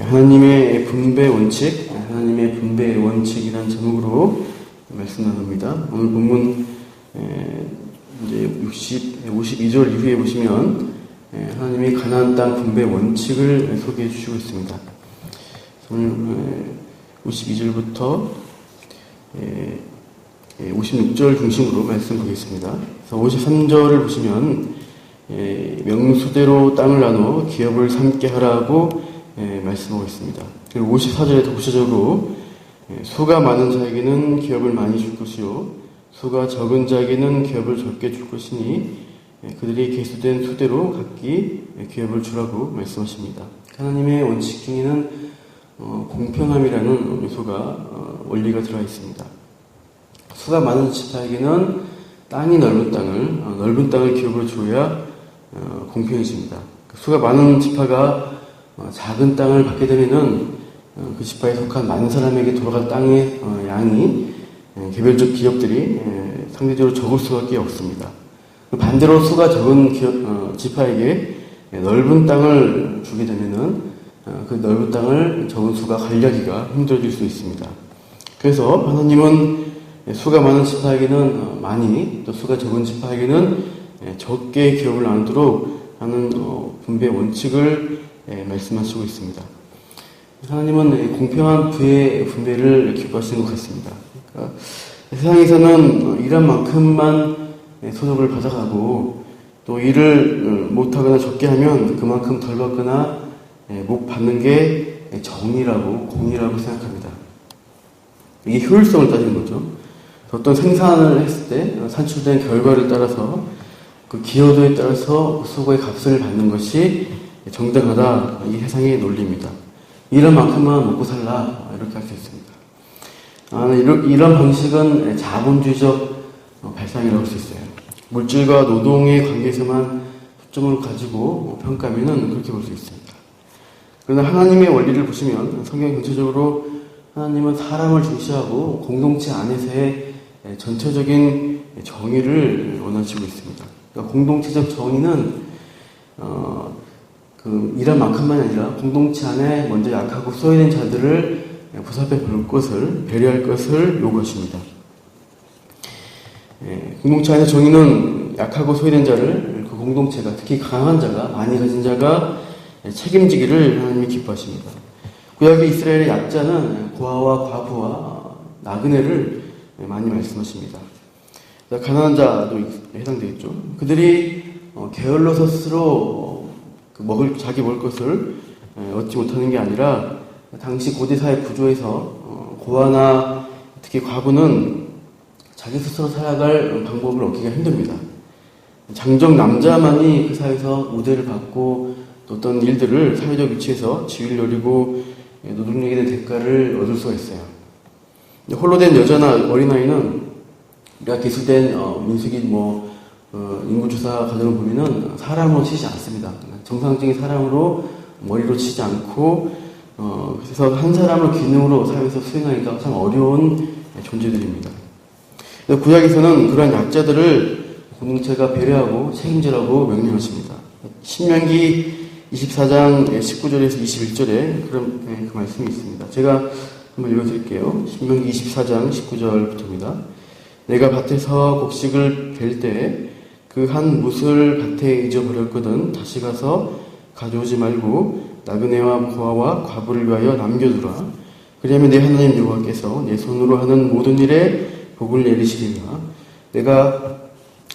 하나님의 분배 원칙, 하나님의 분배 원칙이라는 제목으로 말씀 나눕니다. 오늘 본문 이제 52절 이후에 보시면 하나님이 가나안 땅 분배 원칙을 소개해 주시고 있습니다. 오늘 52절부터 56절 중심으로 말씀 보겠습니다. 그래서 53절을 보시면 명수대로 땅을 나누어 기업을 삼게 하라고 말씀하고 있습니다. 그리고 54절에 더 구체적으로 수가 많은 자에게는 기업을 많이 줄 것이요 수가 적은 자에게는 기업을 적게 줄 것이니 그들이 계수된 수대로 각기 기업을 주라고 말씀하십니다. 하나님의 원칙 중에는 공평함이라는 요소가 원리가 들어가 있습니다. 수가 많은 지파에게는 땅이 넓은 땅을 기업으로 주어야 공평해집니다. 수가 많은 지파가 작은 땅을 받게 되면은 그 지파에 속한 많은 사람에게 돌아갈 땅의 양이 개별적 기업들이 상대적으로 적을 수밖에 없습니다. 반대로 수가 적은 지파에게 넓은 땅을 주게 되면은 그 넓은 땅을 적은 수가 관리하기가 힘들어질 수 있습니다. 그래서 하나님은 수가 많은 지파에게는 많이, 또 수가 적은 지파에게는 적게 기업을 나누도록 하는 분배 원칙을 말씀하시고 있습니다. 하나님은 공평한 부의 분배를 기뻐하시는 것 같습니다. 그러니까 세상에서는 일한 만큼만 소득을 받아가고 또 일을 못하거나 적게 하면 그만큼 덜 받거나 못 받는 게 정의라고 공의라고 생각합니다. 이게 효율성을 따지는 거죠. 어떤 생산을 했을 때 산출된 결과를 따라서 그 기여도에 따라서 수고의 값을 받는 것이 정당하다. 이게 세상의 논리입니다. 이런 만큼만 먹고 살라. 이렇게 할 수 있습니다. 이런 방식은 자본주의적 발상이라고 할 수 있어요. 물질과 노동의 관계에서만 초점을 가지고 평가하면 그렇게 볼 수 있습니다. 그러나 하나님의 원리를 보시면 성경 전체적으로 하나님은 사람을 중시하고 공동체 안에서의 전체적인 정의를 원하시고 있습니다. 그러니까 공동체적 정의는 일한 만큼만이 아니라 공동체 안에 먼저 약하고 소외된 자들을 보살펴 볼 것을, 배려할 것을 요구하십니다. 공동체 안의 정의는 약하고 소외된 자를 그 공동체가, 특히 강한 자가, 많이 가진 자가 책임지기를 하나님이 기뻐하십니다. 구약의 이스라엘의 약자는 고아와 과부와 나그네를 많이 말씀하십니다. 가난한 자도 해당되겠죠. 그들이 게을러서 스스로 자기 먹을 것을 얻지 못하는 게 아니라 당시 고대 사회 구조에서 고아나 특히 과부는 자기 스스로 살아갈 방법을 얻기가 힘듭니다. 장정 남자만이 그 사회에서 우대를 받고 또 어떤 일들을 사회적 위치에서 지위를 노리고 노동력에 대한 대가를 얻을 수가 있어요. 홀로 된 여자나 어린아이는 우리가 기술된 민수기 인구조사 과정을 보면은 사람으로 치지 않습니다. 정상적인 사람으로 머리로 치지 않고 그래서 한 사람을 기능으로 사회에서 수행하기가 참 어려운 존재들입니다. 구약에서는 그러한 약자들을 공동체가 배려하고 책임지라고 명령하십니다. 신명기 24장 19절에서 21절에 그 말씀이 있습니다. 제가 한번 읽어드릴게요. 신명기 24장 19절부터입니다. 내가 밭에서 곡식을 벨 때 그 한 뭇을 밭에 잊어버렸거든 다시 가서 가져오지 말고 나그네와 고아와 과부를 위하여 남겨두라. 그리하면 내 하나님 여호와께서 내 손으로 하는 모든 일에 복을 내리시리라. 내가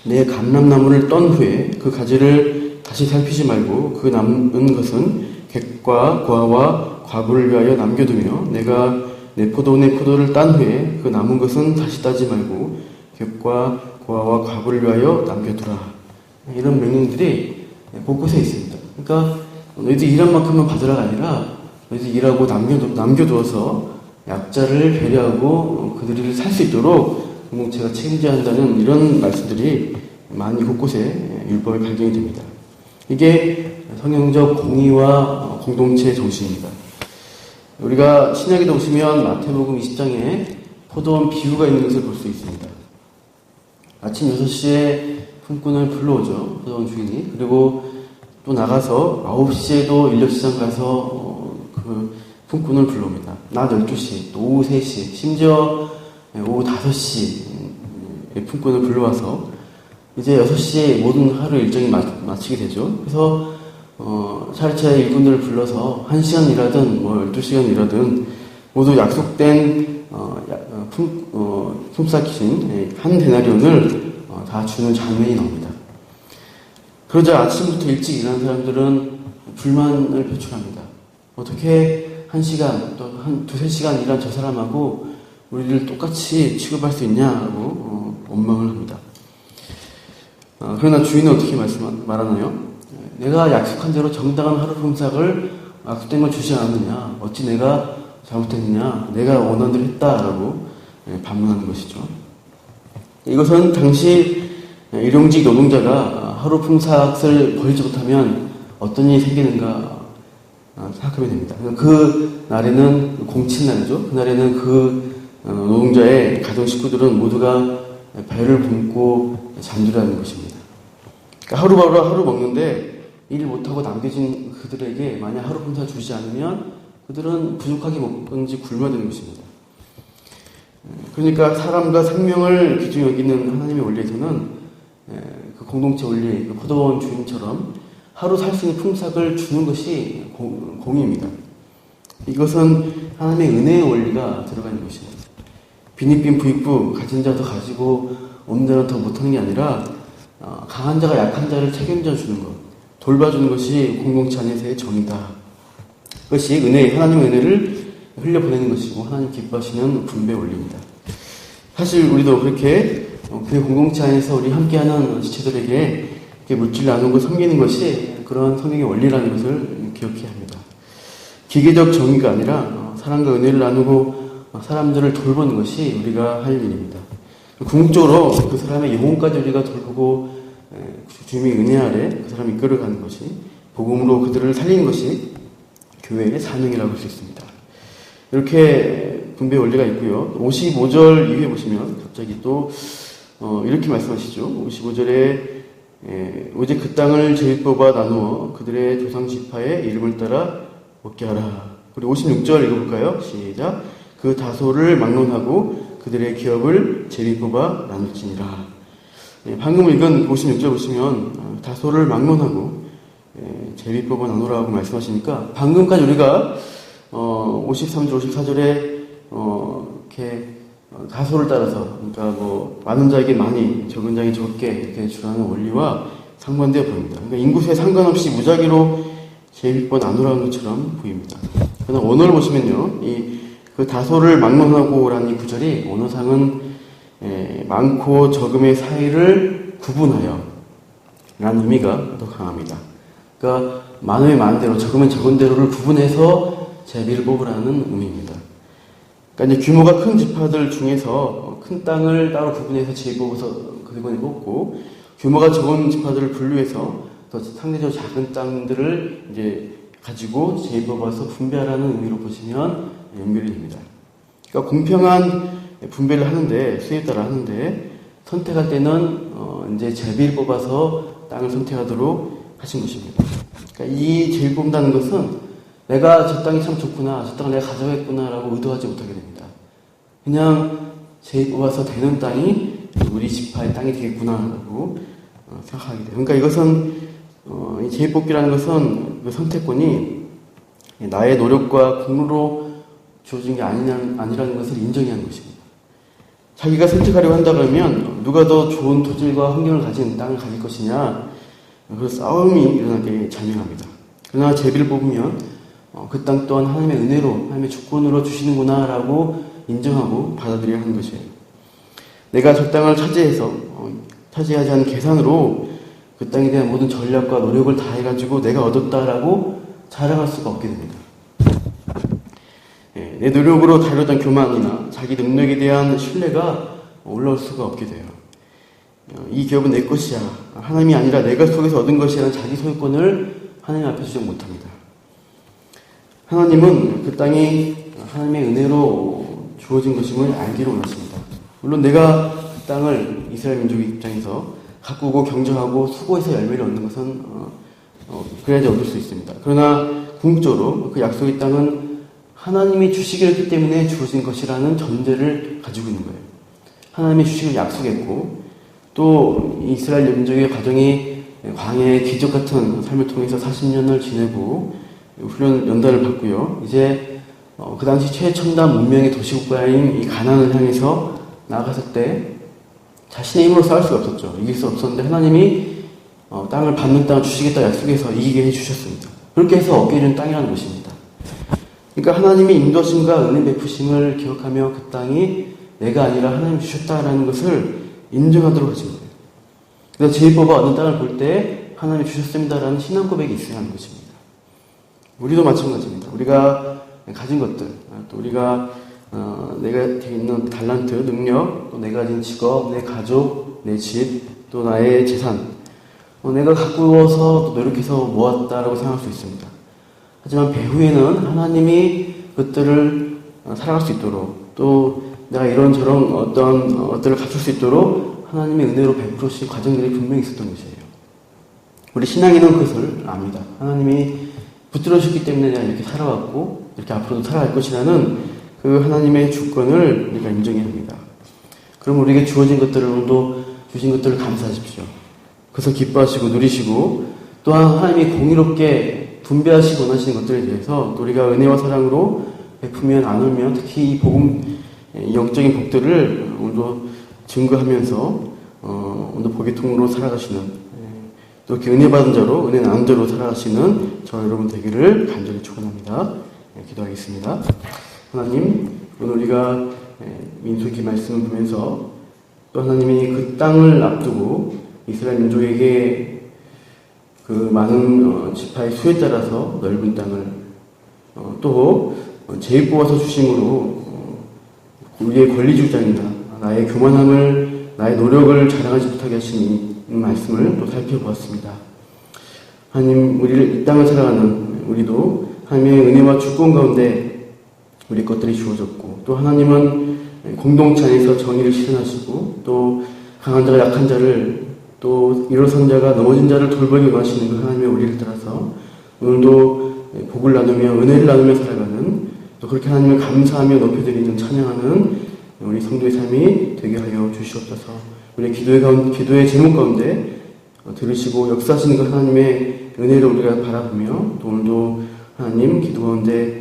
내 감람나무를 떤 후에 그 가지를 다시 살피지 말고 그 남은 것은 객과 고아와 과부를 위하여 남겨두며 내가 내 포도원의 포도를 딴 후에 그 남은 것은 다시 따지 말고 객과 고아와 과부를 위하여 남겨두라. 이런 명령들이 곳곳에 있습니다. 그러니까 너희들 일한 만큼만 받으라가 아니라 너희들 일하고 남겨두어서 약자를 배려하고 그들이 살 수 있도록 공동체가 책임져야 한다는 이런 말씀들이 많이 곳곳에 율법에 발견이 됩니다. 이게 성경적 공의와 공동체의 정신입니다. 우리가 신약에도 보시면 마태복음 20장에 포도원 비유가 있는 것을 볼 수 있습니다. 아침 6시에 품꾼을 불러오죠. 포도원 주인이. 그리고 또 나가서 9시에도 인력시장 가서 그 그 품꾼을 불러옵니다. 낮 12시, 또 오후 3시, 심지어 오후 5시 품꾼을 불러와서 이제 6시에 모든 하루 일정이 마치게 되죠. 그래서 차례차례 일꾼들을 불러서 1시간 일하든 뭐 12시간 일하든 모두 약속된 품삯인 한 데나리온을 다 주는 장면이 나옵니다. 그러자 아침부터 일찍 일하는 사람들은 불만을 표출합니다. 어떻게 1시간 또 한 2-3시간 일한 저 사람하고 우리를 똑같이 취급할 수 있냐고 원망을 합니다. 그러나 주인은 어떻게 말하나요? 내가 약속한 대로 정당한 하루 품삯을 약속된 걸 주지 않았느냐? 어찌 내가 잘못했느냐? 내가 원하는 대로 했다라고 반문하는 것이죠. 이것은 당시 일용직 노동자가 하루 품삯을 벌지 못하면 어떤 일이 생기는가 생각하면 됩니다. 그 날에는 공친날이죠. 그 날에는 그 노동자의 가정 식구들은 모두가 배를 굶고 잠들어야 하는 것입니다. 그러니까 하루바로 하루 먹는데 일 못하고 남겨진 그들에게 만약 하루 품삯 주지 않으면 그들은 부족하게 먹든지 굶어야 되는 것입니다. 그러니까 사람과 생명을 귀중히 여기는 하나님의 원리에서는 그 공동체 원리, 그 포도원 주인처럼 하루 살 수 있는 품삯을 주는 것이 공의입니다. 이것은 하나님의 은혜의 원리가 들어가는 것입니다. 빈익빈 부익부 가진 자 더 가지고 없는 자는 더 못하는 게 아니라 강한 자가 약한 자를 책임져 주는 것, 돌봐주는 것이 공동체 안에서의 정의다. 그것이 하나님의 은혜를 흘려보내는 것이고 하나님 기뻐하시는 분배 원리입니다. 사실 우리도 그렇게 그 공동체 안에서 우리 함께하는 지체들에게 물질을 나누고 섬기는 것이 그런 성경의 원리라는 것을 기억해야 합니다. 기계적 정의가 아니라 사랑과 은혜를 나누고 사람들을 돌보는 것이 우리가 할 일입니다. 궁극적으로 그 사람의 영혼까지 우리가 돌보고 주님의 은혜 아래 그 사람을 이끌어가는 것이 복음으로 그들을 살리는 것이 교회의 사명이라고 할 수 있습니다. 이렇게 분배 원리가 있고요. 55절 이후에 보시면 갑자기 또 이렇게 말씀하시죠. 55절에 오직 그 땅을 제일 뽑아 나누어 그들의 조상 지파의 이름을 따라 먹게 하라. 그리고 56절 읽어볼까요? 시작. 그 다소를 막론하고 그들의 기업을 제비 뽑아 나눌지니라. 방금 읽은 56절 보시면 다소를 막론하고 제비 뽑아 나누라고 말씀하시니까 방금까지 우리가 53절, 54절에 이렇게 다소를 따라서 그러니까 뭐 많은 자에게 많이, 적은 자에게 적게 이렇게 주라는 원리와 상반되어 보입니다. 그러니까 인구수에 상관없이 무작위로 제비 뽑아 나누라는 것처럼 보입니다. 그러나 원어를 보시면요, 그 다소를 막론하고라는 이 구절이 언어상은 많고 적음의 사이를 구분하여 라는 의미가 더 강합니다. 그러니까 많으면 많은 대로, 적으면 적은 대로를 구분해서 제비를 뽑으라는 의미입니다. 그러니까 이제 규모가 큰 지파들 중에서 큰 땅을 따로 구분해서 제비 뽑아서 그들만에 뽑고, 규모가 적은 지파들을 분류해서 더 상대적으로 작은 땅들을 이제 가지고 제비 뽑아서 분배하라는 의미로 보시면 연결이 됩니다. 그러니까 공평한 분배를 하는데, 수에 따라 하는데, 선택할 때는 이제 제비를 뽑아서 땅을 선택하도록 하신 것입니다. 그러니까 이 제비 뽑는다는 것은 내가 저 땅이 참 좋구나, 저 땅을 내가 가져가겠구나라고 의도하지 못하게 됩니다. 그냥 제비 뽑아서 되는 땅이 우리 지파의 땅이 되겠구나라고 생각하게 돼요. 그러니까 이것은 이 제비 뽑기라는 것은 그 선택권이 나의 노력과 공로로 주어진 게 아니라는 것을 인정해야 하는 것입니다. 자기가 선택하려고 한다 그러면 누가 더 좋은 토질과 환경을 가진 땅을 가질 것이냐, 그 싸움이 일어나게 자명합니다. 그러나 제비를 뽑으면 그 땅 또한 하나님의 은혜로, 하나님의 주권으로 주시는구나 라고 인정하고 받아들여야 하는 것이에요. 내가 저 땅을 차지하지 않은 계산으로 그 땅에 대한 모든 전략과 노력을 다 해가지고 내가 얻었다라고 자랑할 수가 없게 됩니다. 내 노력으로 다루던 교만이나 자기 능력에 대한 신뢰가 올라올 수가 없게 돼요. 이 기업은 내 것이야, 하나님이 아니라 내가 속에서 얻은 것이라는 자기 소유권을 하나님 앞에 주지 못합니다. 하나님은 그 땅이 하나님의 은혜로 주어진 것임을 알기를 원하십니다. 물론 내가 그 땅을 이스라엘 민족의 입장에서 가꾸고 경정하고 수고해서 열매를 얻는 것은 그래야지 얻을 수 있습니다. 그러나 궁극적으로 그 약속의 땅은 하나님이 주시기로 했기 때문에 주어진 것이라는 전제를 가지고 있는 거예요. 하나님이 주시기로 약속했고, 또 이스라엘 민족의 가정이 광야의 기적 같은 삶을 통해서 40년을 지내고 훈련 연단을 받고요. 이제 그 당시 최첨단 문명의 도시국가인 이 가나안을 향해서 나아갔을 때 자신의 힘으로 싸울 수가 없었죠. 이길 수 없었는데 하나님이 땅을 받는 땅을 주시겠다 약속해서 이기게 해주셨습니다. 그렇게 해서 얻게 된 땅이라는 것입니다. 그러니까 하나님의 인도심과 은혜 베푸심을 기억하며 그 땅이 내가 아니라 하나님이 주셨다라는 것을 인정하도록 하신 거예요. 그래서 제1법과 얻는 땅을 볼 때 하나님이 주셨습니다라는 신앙 고백이 있어야 하는 것입니다. 우리도 마찬가지입니다. 우리가 가진 것들, 또 우리가 내가 있는 달란트, 능력, 또 내가 가진 직업, 내 가족, 내 집, 또 나의 재산, 내가 가꾸어서 노력해서 모았다라고 생각할 수 있습니다. 하지만 배후에는 하나님이 그것들을 살아갈 수 있도록, 또 내가 이런저런 어떤 것들을 갖출 수 있도록 하나님의 은혜로 베풀으신 과정들이 분명히 있었던 것이에요. 우리 신앙인은 그것을 압니다. 하나님이 붙들어주셨기 때문에 내가 이렇게 살아왔고 이렇게 앞으로도 살아갈 것이라는 그 하나님의 주권을 우리가 인정해야 합니다. 그럼 우리에게 주어진 것들을, 오늘도 주신 것들을 감사하십시오. 그것을 기뻐하시고 누리시고, 또한 하나님이 공의롭게 분배하시고 원하시는 것들에 대해서 또 우리가 은혜와 사랑으로 베푸면 나누면, 특히 이 복음, 영적인 복들을 오늘도 증거하면서 오늘도 복의 통로로 살아가시는, 또 이렇게 은혜 받은 자로, 은혜 나눈 자로 살아가시는 저 여러분 되기를 간절히 축원합니다. 기도하겠습니다. 하나님, 오늘 우리가 민수기 말씀을 보면서 또 하나님이 그 땅을 앞두고 이스라엘 민족에게 그 많은 지파의 수에 따라서 넓은 땅을 또 제일 뽑아서 주심으로 우리의 권리주장이나 나의 교만함을, 나의 노력을 자랑하지 못하게 하신 이 말씀을 또 살펴보았습니다. 하나님, 우리를 이 땅을 살아가는 우리도 하나님의 은혜와 주권 가운데 우리 것들이 주어졌고, 또 하나님은 공동체 안에서 정의를 실현하시고, 또 강한 자가 약한 자를, 또 일어선 자가 넘어진 자를 돌보기 원하시는 그 하나님의 우리를 따라서 오늘도 복을 나누며 은혜를 나누며 살아가는, 또 그렇게 하나님을 감사하며 높여드리는, 찬양하는 우리 성도의 삶이 되게 하여 주시옵소서. 우리의 기도의 제목 가운데 들으시고 역사하시는 그 하나님의 은혜를 우리가 바라보며, 또 오늘도 하나님 기도 가운데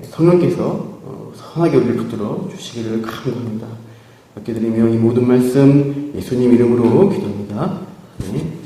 성령께서 선하게 우리를 붙들어 주시기를 간구합니다. 기도드리며 이 모든 말씀 예수님 이름으로 기도합니다. 네.